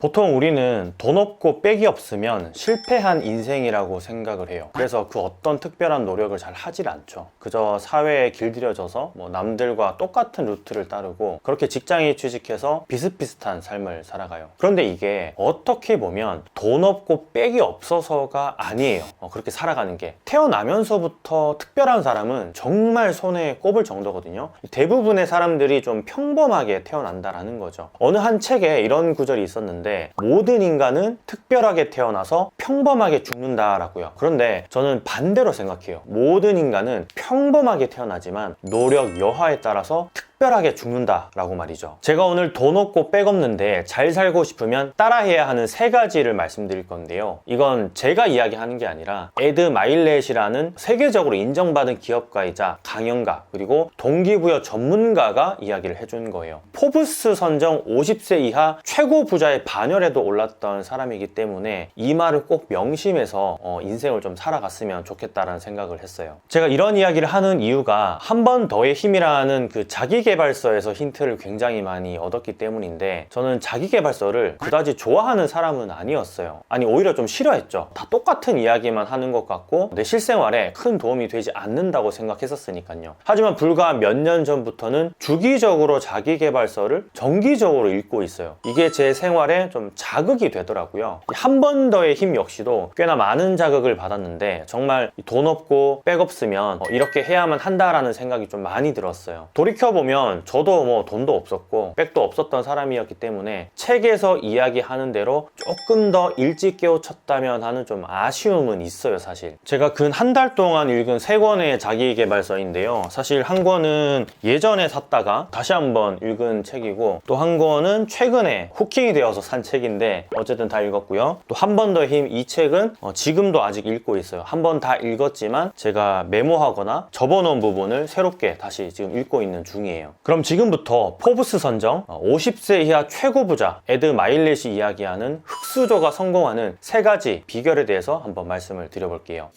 보통 우리는 돈 없고 빽이 없으면 실패한 인생이라고 생각을 해요. 그래서 그 어떤 특별한 노력을 잘 하질 않죠. 그저 사회에 길들여져서 남들과 똑같은 루트를 따르고 그렇게 직장에 취직해서 비슷비슷한 삶을 살아가요. 그런데 이게 어떻게 보면 돈 없고 빽이 없어서가 아니에요. 그렇게 살아가는 게. 태어나면서부터 특별한 사람은 정말 손에 꼽을 정도거든요. 대부분의 사람들이 좀 평범하게 태어난다라는 거죠. 어느 한 책에 이런 구절이 있었는데 모든 인간은 특별하게 태어나서 평범하게 죽는다라고요. 그런데 저는 반대로 생각해요. 모든 인간은 평범하게 태어나지만 노력 여하에 따라서 특별하게 죽는다라고 말이죠. 제가 오늘 돈 없고 빽 없는데 잘 살고 싶으면 따라해야 하는 3가지를 말씀드릴 건데요. 이건 제가 이야기하는 게 아니라 에드 마일렛이라는 세계적으로 인정받은 기업가이자 강연가 그리고 동기부여 전문가가 이야기를 해준 거예요. 포브스 선정 50세 이하 최고 부자의 반열에도 올랐던 사람이기 때문에 이 말을 꼭 명심해서 인생을 좀 살아갔으면 좋겠다라는 생각을 했어요. 제가 이런 이야기를 하는 이유가 한 번 더의 힘이라는 그 자기계발서에서 힌트를 굉장히 많이 얻었기 때문인데 저는 자기계발서를 그다지 좋아하는 사람은 아니었어요. 아니 오히려 좀 싫어했죠. 다 똑같은 이야기만 하는 것 같고 내 실생활에 큰 도움이 되지 않는다고 생각했었으니까요. 하지만 불과 몇 년 전부터는 주기적으로 자기계발서를 정기적으로 읽고 있어요. 이게 제 생활에 좀 자극이 되더라고요. 한 번 더의 힘 역시도 꽤나 많은 자극을 받았는데 정말 돈 없고 빽 없으면 이렇게 해야만 한다라는 생각이 좀 많이 들었어요. 돌이켜보면 저도 돈도 없었고 빽도 없었던 사람이었기 때문에 책에서 이야기하는 대로 조금 더 일찍 깨우쳤다면 하는 좀 아쉬움은 있어요. 사실 제가 근 한 달 동안 읽은 3권의 자기계발서인데요. 사실 한 권은 예전에 샀다가 다시 한번 읽은 책이고 또 한 권은 최근에 후킹이 되어서 산 책인데 어쨌든 다 읽었고요. 또 한 번 더 힘 이 책은 지금도 아직 읽고 있어요. 한 번 다 읽었지만 제가 메모하거나 접어놓은 부분을 새롭게 다시 지금 읽고 있는 중이에요. 그럼 지금부터 포브스 선정 50세 이하 최고 부자 에드 마일렛이 이야기하는 흑수저가 성공하는 3가지 비결에 대해서 한번 말씀을 드려볼게요.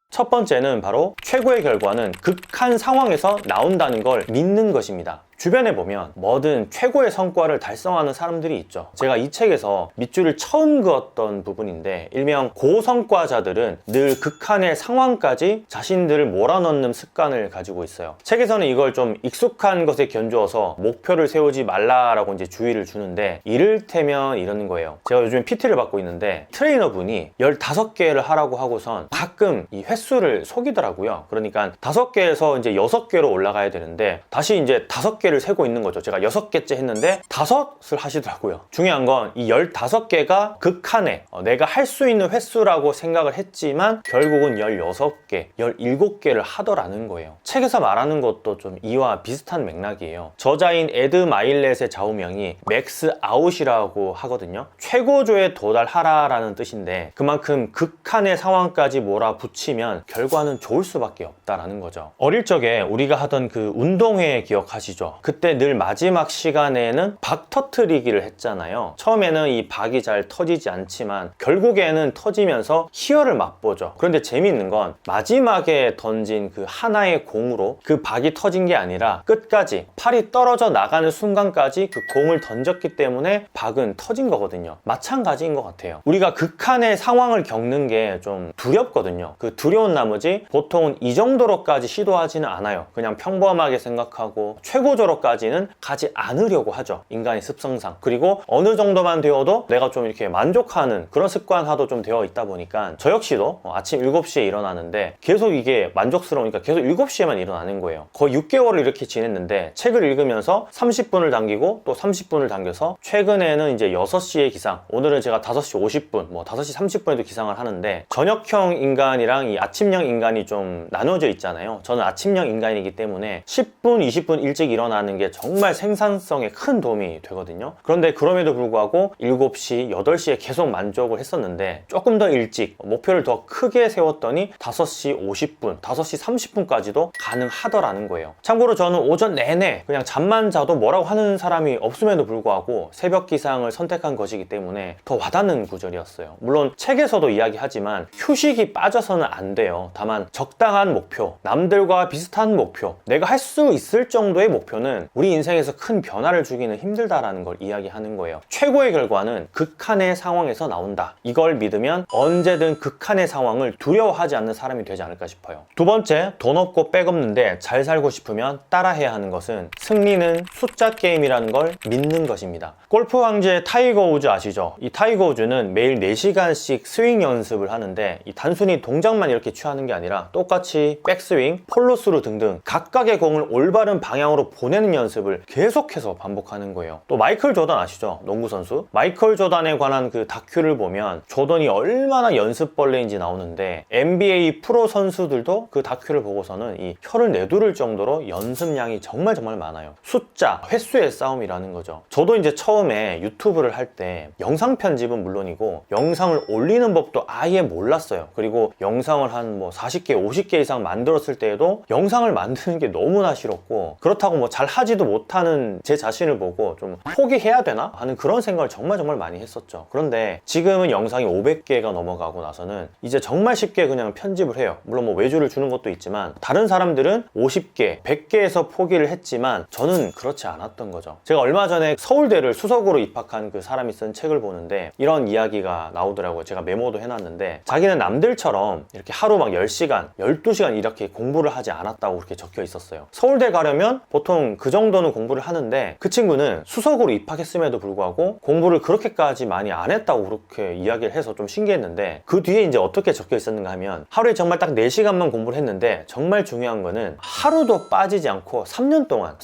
첫 번째는 바로 최고의 결과는 극한 상황에서 나온다는 걸 믿는 것입니다. 주변에 보면 뭐든 최고의 성과를 달성하는 사람들이 있죠. 제가 이 책에서 밑줄을 처음 그었던 부분인데 일명 고성과자들은 늘 극한의 상황까지 자신들을 몰아넣는 습관을 가지고 있어요. 책에서는 이걸 좀 익숙한 것에 견주어서 목표를 세우지 말라라고 이제 주의를 주는데 이를테면 이러는 거예요. 제가 요즘 PT를 받고 있는데 트레이너분이 15개를 하라고 하고선 가끔 이 횟수를 속이더라고요. 그러니까 5개에서 이제 6개로 올라가야 되는데 다시 이제 5개를 세고 있는 거죠. 제가 6개째 했는데 5을 하시더라고요. 중요한 건 이 15개가 극한의 내가 할 수 있는 횟수라고 생각을 했지만 결국은 16개, 17개를 하더라는 거예요. 책에서 말하는 것도 좀 이와 비슷한 맥락이에요. 저자인 에드 마일렛의 좌우명이 맥스 아웃이라고 하거든요. 최고조에 도달하라라는 뜻인데 그만큼 극한의 상황까지 몰아붙이면 결과는 좋을 수밖에 없다라는 거죠. 어릴 적에 우리가 하던 그 운동회 기억하시죠? 그때 늘 마지막 시간에는 박 터트리기를 했잖아요. 처음에는 이 박이 잘 터지지 않지만 결국에는 터지면서 희열을 맛보죠. 그런데 재미있는 건 마지막에 던진 그 하나의 공으로 그 박이 터진 게 아니라 끝까지 팔이 떨어져 나가는 순간까지 그 공을 던졌기 때문에 박은 터진 거거든요. 마찬가지인 것 같아요. 우리가 극한의 상황을 겪는 게 좀 두렵거든요. 그 두려운 나머지 보통은 이 정도로까지 시도하지는 않아요. 그냥 평범하게 생각하고 최고조로까지는 가지 않으려고 하죠. 인간의 습성상. 그리고 어느 정도만 되어도 내가 좀 이렇게 만족하는 그런 습관화도 좀 되어 있다 보니까 저 역시도 아침 7시에 일어나는데 계속 이게 만족스러우니까 계속 7시에만 일어나는 거예요. 거의 6개월을 이렇게 지냈는데 책을 읽으면서 30분을 당기고 또 30분을 당겨서 최근에는 이제 6시에 기상, 오늘은 제가 5시 50분, 5시 30분에도 기상을 하는데 저녁형 인간이랑 이 아침형 인간이 좀 나눠져 있잖아요. 저는 아침형 인간이기 때문에 10분, 20분 일찍 일어나는 게 정말 생산성에 큰 도움이 되거든요. 그런데 그럼에도 불구하고 7시, 8시에 계속 만족을 했었는데 조금 더 일찍 목표를 더 크게 세웠더니 5시 50분, 5시 30분까지도 가능하더라는 거예요. 참고로 저는 오전 내내 그냥 잠만 자도 뭐라고 하는 사람이 없음에도 불구하고 새벽 기상을 선택한 것이기 때문에 더 와닿는 구절이었어요. 물론 책에서도 이야기하지만 휴식이 빠져서는 안 돼요. 다만 적당한 목표, 남들과 비슷한 목표, 내가 할 수 있을 정도의 목표는 이유는 우리 인생에서 큰 변화를 주기는 힘들다라는 걸 이야기하는 거예요. 최고의 결과는 극한의 상황에서 나온다. 이걸 믿으면 언제든 극한의 상황을 두려워하지 않는 사람이 되지 않을까 싶어요. 두 번째, 돈 없고 백 없는데 잘 살고 싶으면 따라해야 하는 것은 승리는 숫자 게임이라는 걸 믿는 것입니다. 골프 황제 타이거 우즈 아시죠? 이 타이거 우즈는 매일 4시간씩 스윙 연습을 하는데 이 단순히 동작만 이렇게 취하는 게 아니라 똑같이 백스윙, 폴로스루 등등 각각의 공을 올바른 방향으로 보내는 연습을 계속해서 반복하는 거예요. 또 마이클 조던 아시죠? 농구 선수. 마이클 조던에 관한 그 다큐를 보면 조던이 얼마나 연습벌레인지 나오는데 NBA 프로 선수들도 그 다큐를 보고서는 이 혀를 내두를 정도로 연습량이 정말 많아요. 숫자, 횟수의 싸움이라는 거죠. 저도 이제 처음에 유튜브를 할 때 영상 편집은 물론이고 영상을 올리는 법도 아예 몰랐어요. 그리고 영상을 한 40개, 50개 이상 만들었을 때에도 영상을 만드는 게 너무나 싫었고, 그렇다고 잘 하지도 못하는 제 자신을 보고 좀 포기해야 되나 하는 그런 생각을 정말 많이 했었죠. 그런데 지금은 영상이 500개가 넘어가고 나서는 이제 정말 쉽게 그냥 편집을 해요. 물론 외주를 주는 것도 있지만 다른 사람들은 50개, 100개에서 포기를 했지만 저는 그렇지 않았던 거죠. 제가 얼마 전에 서울대를 수석으로 입학한 그 사람이 쓴 책을 보는데 이런 이야기가 나오더라고요. 제가 메모도 해놨는데, 자기는 남들처럼 이렇게 하루 10시간, 12시간 이렇게 공부를 하지 않았다고 그렇게 적혀 있었어요. 서울대 가려면 보통 그 정도는 공부를 하는데 그 친구는 수석으로 입학했음에도 불구하고 공부를 그렇게까지 많이 안 했다고 그렇게 이야기를 해서 좀 신기했는데, 그 뒤에 이제 어떻게 적혀 있었는가 하면 하루에 정말 딱 4시간만 공부를 했는데 정말 중요한 거는 하루도 빠지지 않고 3년 동안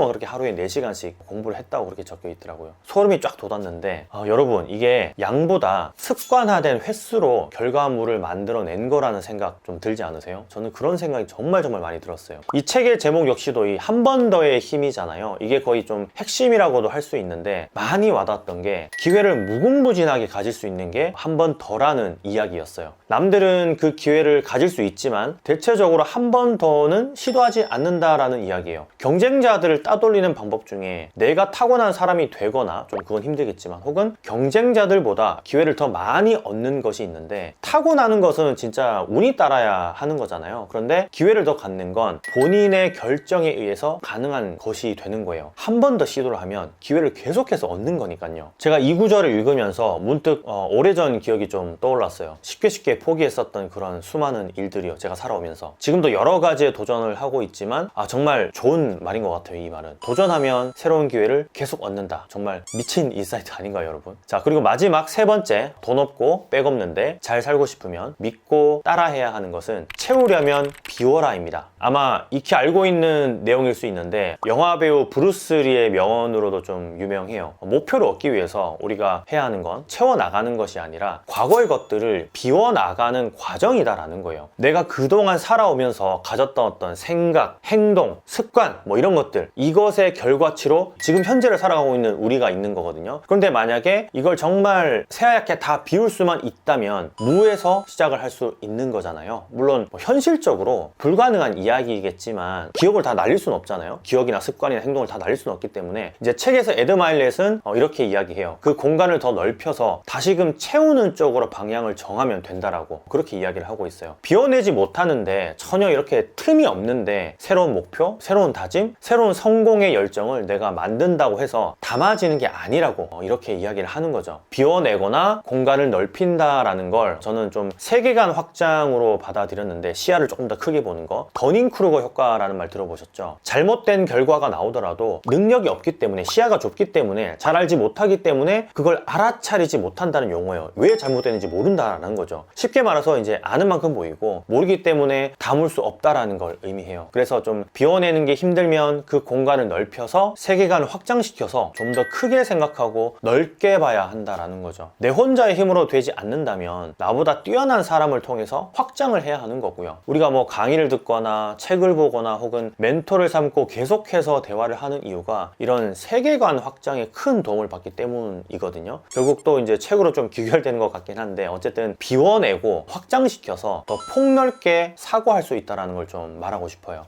그렇게 하루에 4시간씩 공부를 했다고 그렇게 적혀 있더라고요. 소름이 쫙 돋았는데 여러분, 이게 양보다 습관화된 횟수로 결과물을 만들어낸 거라는 생각 좀 들지 않으세요? 저는 그런 생각이 정말 많이 들었어요. 이 책의 제목 역시도 이 한 번 더의 힘이잖아요. 이게 거의 좀 핵심이라고도 할 수 있는데, 많이 와닿았던 게 기회를 무궁무진하게 가질 수 있는 게 한 번 더라는 이야기였어요. 남들은 그 기회를 가질 수 있지만 대체적으로 한 번 더는 시도하지 않는다라는 이야기예요. 경쟁자들을 따돌리는 방법 중에 내가 타고난 사람이 되거나, 좀 그건 힘들겠지만, 혹은 경쟁자들보다 기회를 더 많이 얻는 것이 있는데, 타고나는 것은 진짜 운이 따라야 하는 거잖아요. 그런데 기회를 더 갖는 건 본인의 결정에 의해서 가능한 것이 되는 거예요. 한 번 더 시도를 하면 기회를 계속해서 얻는 거니까요. 제가 이 구절을 읽으면서 문득 오래전 기억이 좀 떠올랐어요. 쉽게 포기했었던 그런 수많은 일들이요, 제가 살아오면서. 지금도 여러 가지의 도전을 하고 있지만 정말 좋은 말인 것 같아요. 이 말은 도전하면 새로운 기회를 계속 얻는다. 정말 미친 인사이트 아닌가요, 여러분? 자, 그리고 마지막 세 번째, 돈 없고 백 없는데 잘 살고 싶으면 믿고 따라해야 하는 것은 채우려면 비워라입니다. 아마 익히 알고 있는 내용일 수 있는데, 영화배우 브루스리의 명언으로도 좀 유명해요. 목표를 얻기 위해서 우리가 해야 하는 건 채워나가는 것이 아니라 과거의 것들을 비워나가는 과정이다라는 거예요. 내가 그동안 살아오면서 가졌던 어떤 생각, 행동, 습관 이런 것들, 이것의 결과치로 지금 현재를 살아가고 있는 우리가 있는 거거든요. 그런데 만약에 이걸 정말 새하얗게 다 비울 수만 있다면 무에서 시작을 할 수 있는 거잖아요. 물론 현실적으로 불가능한 이야기이겠지만 기억을 다 날릴 수는 없잖아요. 기억이나 습관이나 행동을 다 날릴 수는 없기 때문에 이제 책에서 에드 마일렛은 이렇게 이야기해요. 그 공간을 더 넓혀서 다시금 채우는 쪽으로 방향을 정하면 된다라고 그렇게 이야기를 하고 있어요. 비워내지 못하는데, 전혀 이렇게 틈이 없는데 새로운 목표, 새로운 다짐, 새로운 성공의 열정을 내가 만든다고 해서 담아지는 게 아니라고 이렇게 이야기를 하는 거죠. 비워내거나 공간을 넓힌다라는 걸 저는 좀 세계관 확장으로 받아들였는데, 시야를 조금 더 크게 보는 거. 더닝크루거 효과라는 말 들어보셨죠? 잘못된 결과가 나오더라도 능력이 없기 때문에, 시야가 좁기 때문에, 잘 알지 못하기 때문에 그걸 알아차리지 못한다는 용어예요. 왜 잘못되는지 모른다라는 거죠. 쉽게 말해서 이제 아는 만큼 보이고 모르기 때문에 담을 수 없다라는 걸 의미해요. 그래서 좀 비워내는 게 힘들면 그 공간을 넓혀서 세계관을 확장시켜서 좀 더 크게 생각하고 넓게 봐야 한다라는 거죠. 내 혼자의 힘으로 되지 않는다면 나보다 뛰어난 사람을 통해서 확장을 해야 하는 거고요. 우리가 강의를 듣거나 책을 보거나 혹은 멘토를 삼고 계속해서 대화를 하는 이유가 이런 세계관 확장에 큰 도움을 받기 때문이거든요. 결국 또 이제 책으로 좀 귀결되는 것 같긴 한데, 어쨌든 비워내고 확장시켜서 더 폭넓게 사고할 수 있다는 걸 좀 말하고 싶어요.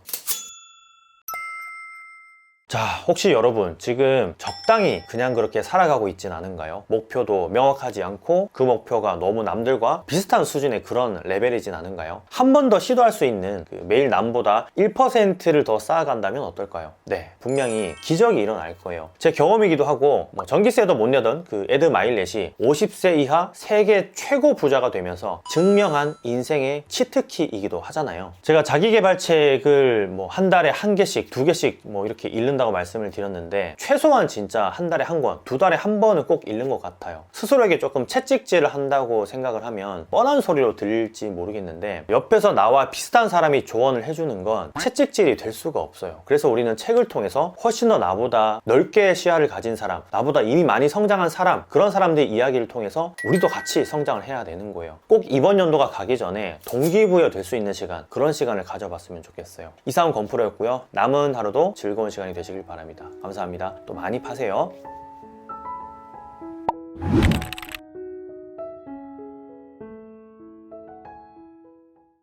자, 혹시 여러분 지금 적당히 그냥 그렇게 살아가고 있진 않은가요? 목표도 명확하지 않고 그 목표가 너무 남들과 비슷한 수준의 그런 레벨이진 않은가요? 한 번 더 시도할 수 있는 매일 남보다 1%를 더 쌓아간다면 어떨까요? 네, 분명히 기적이 일어날 거예요. 제 경험이기도 하고 전기세도 못 내던 그 에드 마일렛이 50세 이하 세계 최고 부자가 되면서 증명한 인생의 치트키이기도 하잖아요. 제가 자기계발책을 한 달에 한 개씩, 두 개씩 이렇게 읽는다고 말씀을 드렸는데 최소한 진짜 한 달에 한 권, 두 달에 한 번은 꼭 읽는 것 같아요. 스스로에게 조금 채찍질을 한다고 생각을 하면 뻔한 소리로 들릴지 모르겠는데 옆에서 나와 비슷한 사람이 조언을 해주는 건 채찍질이 될 수가 없어요. 그래서 우리는 책을 통해서 훨씬 더 나보다 넓게 시야를 가진 사람, 나보다 이미 많이 성장한 사람, 그런 사람들의 이야기를 통해서 우리도 같이 성장을 해야 되는 거예요. 꼭 이번 연도가 가기 전에 동기부여 될 수 있는 시간, 그런 시간을 가져봤으면 좋겠어요. 이상은 건프로였고요. 남은 하루도 즐거운 시간이 되시길 바랍니다. 감사합니다. 또 많이 파세요.